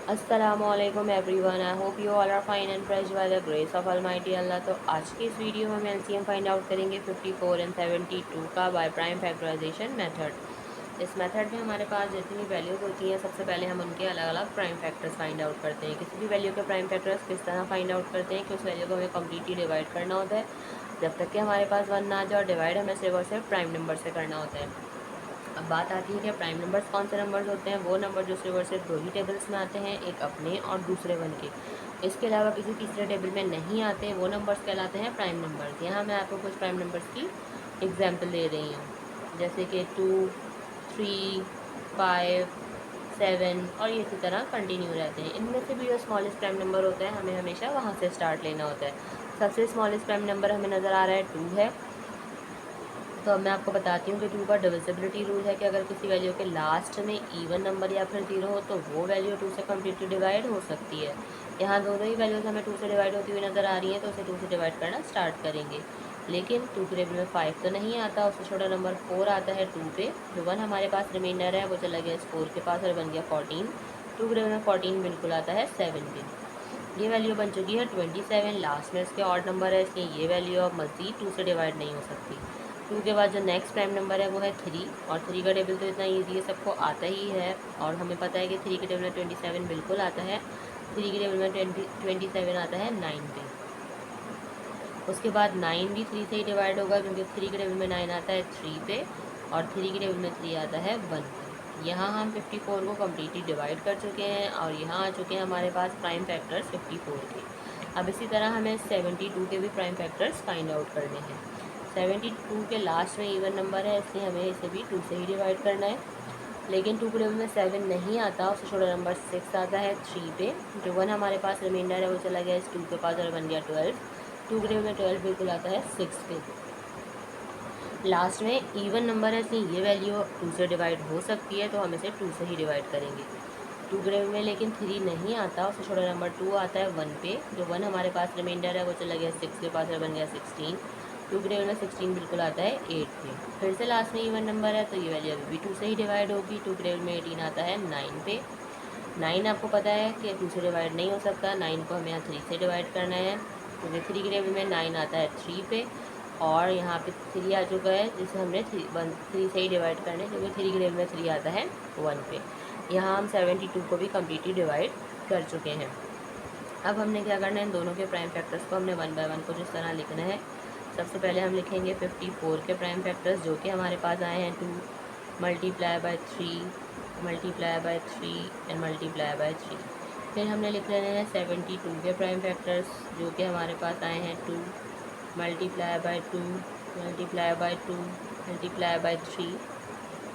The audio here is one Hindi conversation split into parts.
अस्सलाम वालेकुम everyone, I hope you all are fine and fresh by the grace of almighty Allah. तो आज की इस वीडियो में हम एलसीएम फाइंड आउट करेंगे 54 एंड 72 का बाय प्राइम फैक्टराइजेशन मेथड। इस मेथड में हमारे पास जितनी वैल्यूज़ होती हैं सबसे पहले हम उनके अलग अलग प्राइम फैक्टर्स फाइंड आउट करते हैं। किसी भी वैल्यू के प्राइम फैक्टर्स किस तरह फाइंड आउट करते हैं कि उस वैल्यू को हमें कम्प्लीटली डिवाइड करना होता है जब तक कि हमारे पास 1 ना आ जाए, और डिवाइड हमें सिर्फ और सिर्फ प्राइम नंबर से करना होता है। अब बात आती है कि प्राइम नंबर्स कौन से नंबर्स होते हैं। वो नंबर जो सिर्फ और सिर्फ दो ही टेबल्स में आते हैं, एक अपने और दूसरे वन के। इसके अलावा किसी तीसरे टेबल में नहीं आते, वो नंबर्स कहलाते हैं प्राइम नंबर्स। यहाँ मैं आपको कुछ प्राइम नंबर्स की एग्जाम्पल दे रही हूँ, जैसे कि 2, 3, 5, 7 और ये इसी तरह कंटिन्यू रहते हैं। इनमें से भी जो स्मॉलेस्ट प्राइम नंबर होता है हमें हमेशा वहाँ से स्टार्ट लेना होता है। सबसे स्मॉलेस्ट प्राइम नंबर हमें नज़र आ रहा है 2 है। तो अब मैं आपको बताती हूँ कि 2 का डिविजिबिलिटी रूल है कि अगर किसी वैल्यू के लास्ट में इवन नंबर या फिर 0 हो तो वो वैल्यू 2 से कम्प्लीटली डिवाइड हो सकती है। यहाँ दोनों ही वैल्यूज़ हमें 2 से डिवाइड होती हुई नज़र आ रही हैं, तो उसे 2 से डिवाइड करना स्टार्ट करेंगे। लेकिन 2 के टेबल में 5 तो नहीं आता, उससे छोटा नंबर 4 आता है 2 पे। जो 1 हमारे पास रिमाइंडर है वो चला गया इस 4 के पास और बन गया 14। 2 के टेबल में 14 बिल्कुल आता है 7 पे। ये वैल्यू बन चुकी है 27। लास्ट में इसके ऑड नंबर है, इसलिए ये वैल्यू अब मज़ीद 2 से डिवाइड नहीं हो सकती। 2 के बाद जो नेक्स्ट प्राइम नंबर है वो है 3, और 3 का टेबल तो इतना ईजी है, सबको आता ही है। और हमें पता है कि 3 के टेबल में 27 बिल्कुल आता है। 3 के टेबल में 27 आता है 9 पे। उसके बाद 9 भी 3 से ही डिवाइड होगा, क्योंकि 3 के टेबल में 9 आता है 3 पे, और 3 के टेबल में 3 आता है 1 पे। यहाँ हम 54 को कम्प्लीटली डिवाइड कर चुके हैं, और यहाँ आ चुके हैं हमारे पास प्राइम फैक्टर्स 54 के। अब इसी तरह हमें 72 के भी प्राइम फैक्टर्स फाइंड आउट करने हैं। 72 के लास्ट में इवन नंबर है, इसलिए हमें इसे भी 2 से ही डिवाइड करना है। लेकिन 2 के टेबल में 7 नहीं आता, उससे छोटा नंबर 6 आता है 3 पे। जो 1 हमारे पास रिमाइंडर है वो चला गया इस 2 के पास और बन गया 12। 2 के टेबल में 12 बिल्कुल आता है 6 पे। लास्ट में इवन नंबर है, इसलिए ये वैल्यू 2 से डिवाइड हो सकती है, तो हम इसे 2 से ही डिवाइड करेंगे। 2 के टेबल में लेकिन 3 नहीं आता, उससे छोटा नंबर 2 आता है 1 पे। जो 1 हमारे पास रिमाइंडर है वो चला गया 6 के पास और बन गया 16। 2 के टेबल में 16 बिल्कुल आता है 8 पे। फिर से लास्ट में इवन नंबर है, तो ये वैल्यू अभी भी 2 से ही डिवाइड होगी। 2 के टेबल में 18 आता है 9 पे। 9 आपको पता है कि 2 से डिवाइड नहीं हो सकता, 9 को हमें यहाँ 3 से डिवाइड करना है, क्योंकि 3 के टेबल में 9 आता है 3 पे, और यहाँ पे 3 आ चुका है जिसे हमने 3 से ही डिवाइड करना है, क्योंकि 3 के टेबल में 3 आता है 1 पे। यहाँ हम 72 को भी कम्प्लीटली डिवाइड कर चुके हैं। अब हमने क्या करना है, इन दोनों के प्राइम फैक्टर्स को हमने 1 बाय 1 को जिस तरह लिखना है। सबसे पहले हम लिखेंगे 54 के प्राइम फैक्टर्स, जो कि हमारे पास आए हैं 2 multiply by 3 multiply by 3 and multiply by 3। फिर हमने लिख लेने हैं 72 के प्राइम फैक्टर्स, जो कि हमारे पास आए हैं 2 multiply by 2 multiply by 2 multiply by 3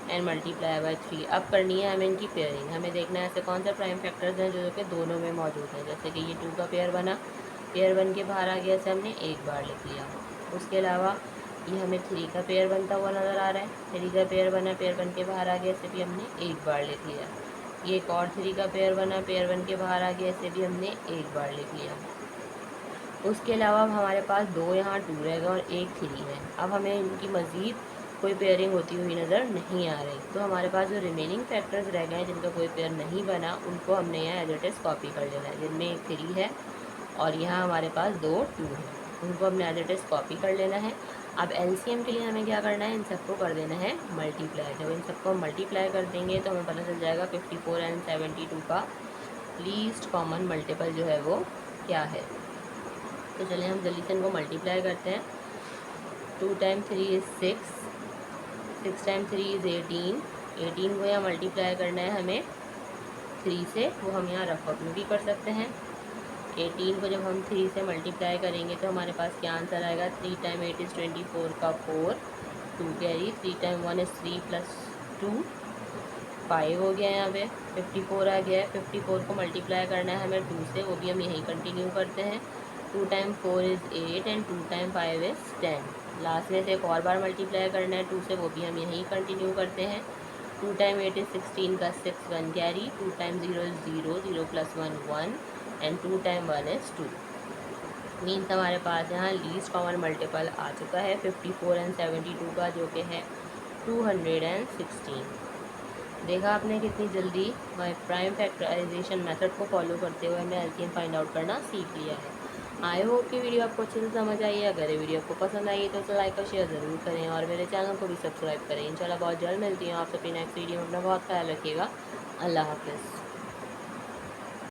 and multiply by 3। अब करनी है हमें इनकी पेयरिंग। हमें देखना है ऐसे कौन से प्राइम फैक्टर्स हैं जो कि दोनों में मौजूद हैं। जैसे कि ये 2 का पेयर बना, पेयर बन के बाहर आ गया, इसे हमने एक बार लिख लिया। उसके अलावा ये हमें 3 का पेयर बनता हुआ नज़र आ रहा है, 3 का पेयर बना, पेयर बन के बाहर आ गया, इसे भी हमने एक बार लिख लिया। ये एक और 3 का पेयर बना, पेयर बन के बाहर आ गया, इसे भी हमने एक बार लिख लिया। उसके अलावा अब हमारे पास 2 यहाँ 2 रहेगा और एक 3 है। अब हमें इनकी मज़ीद कोई पेयरिंग होती हुई नज़र नहीं आ रही, तो हमारे पास जो रिमेनिंग फैक्टर्स रह गए हैं जिनका कोई पेयर नहीं बना, उनको हमने यहाँ एज इट इज़ कॉपी कर लेना है। जिनमें एक 3 है और यहाँ हमारे पास 2 2 है, उनको हमने एज इट इज़ कॉपी कर लेना है। अब एलसीएम के लिए हमें क्या करना है, इन सबको कर देना है मल्टीप्लाई। जब इन सबको मल्टीप्लाई कर देंगे तो हमें पता चल जाएगा 54 एंड 72 का लीस्ट कॉमन मल्टीपल जो है वो क्या है। तो चलिए हम जल्दी से इनको मल्टीप्लाई करते हैं। 2 टाइम 3 इज़ 6, 6 टाइम 3 इज़ 18। 18 को यहाँ मल्टीप्लाई करना है हमें 3 से, वो हम यहाँ रफ में भी कर सकते हैं। 18 को जब हम 3 से मल्टीप्लाई करेंगे तो हमारे पास क्या आंसर आएगा, 3 टाइम 8 इज़ 24 का 4, 2 कैरी, 3 टाइम 1 इज़ 3 प्लस 2 5 हो गया। यहाँ पे 54 आ गया है। 54 को मल्टीप्लाई करना है हमें 2 से, वो भी हम यहीं कंटिन्यू करते हैं। 2 time 4 is 8 and 2 time 5 is 10। Last में से एक और बार मल्टीप्लाई करना है 2 से, वो भी हम यहीं कंटिन्यू करते हैं। 2 टाइम 8 इज़ 16 का 6 1 carry, 2 time 0 is 0, 0 plus 1 1 and 2 time 1 is 2। Means हमारे पास यहाँ लीस्ट कॉमन मल्टीपल आ चुका है 54 एंड 72 का, जो कि है 216। देखा आपने कितनी जल्दी प्राइम फैक्टराइजेशन मेथड को फॉलो करते हुए हमने एलसीएम फाइंड आउट करना सीख लिया है। आई होप कि वीडियो आपको अच्छे से समझ आई है। अगर ये वीडियो आपको पसंद आई है तो उसे लाइक और शेयर ज़रूर करें और मेरे चैनल को भी सब्सक्राइब करें। इंशाल्लाह बहुत जल्द मिलती हूँ आप सभी नेक्स्ट वीडियो में। अपना बहुत ख्याल रखिएगा। अल्लाह हाफिज़।